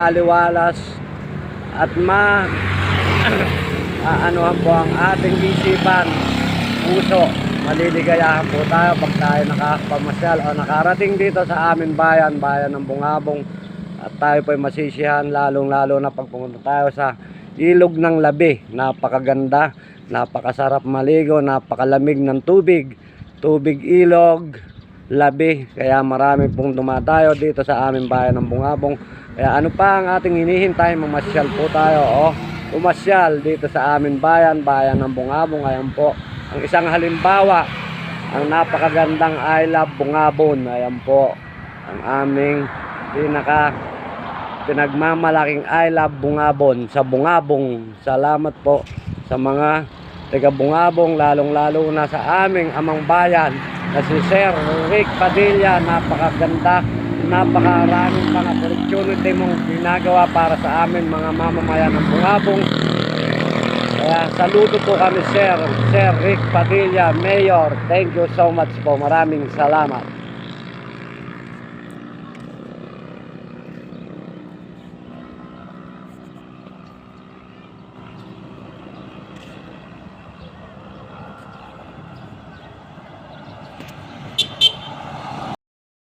aliwalas at aanuhan po ang ating isipan, puso. Maliligayahan po tayo pag tayo nakapamasyal o nakarating dito sa aming bayan ng Bungabong, at tayo po'y masisiyahan lalong-lalo na pag pumunta tayo sa Ilog ng Labi. Napakaganda, napakasarap maligo, napakalamig ng tubig ilog Labi, kaya marami pong dumadayo dito sa aming bayan ng Bungabong. Kaya ano pa ang ating hinihintay, mamasyal po tayo umasyal dito sa aming bayan ng Bungabong. Ayan po ang isang halimbawa, ang napakagandang I Love Bungabon. Ayan po ang aming pinagmamalaking I Love Bungabon sa Bungabong. Salamat po sa mga taga Bungabong, lalong-lalo na sa aming amang bayan na si Sir Rick Padilla. Napakaganda, napakaraming mga opportunity mong ginagawa para sa amin mga mamamayan ng Bungabong. Kaya saludo po kami Sir Rick Padilla, Mayor. Thank you so much po. Maraming salamat.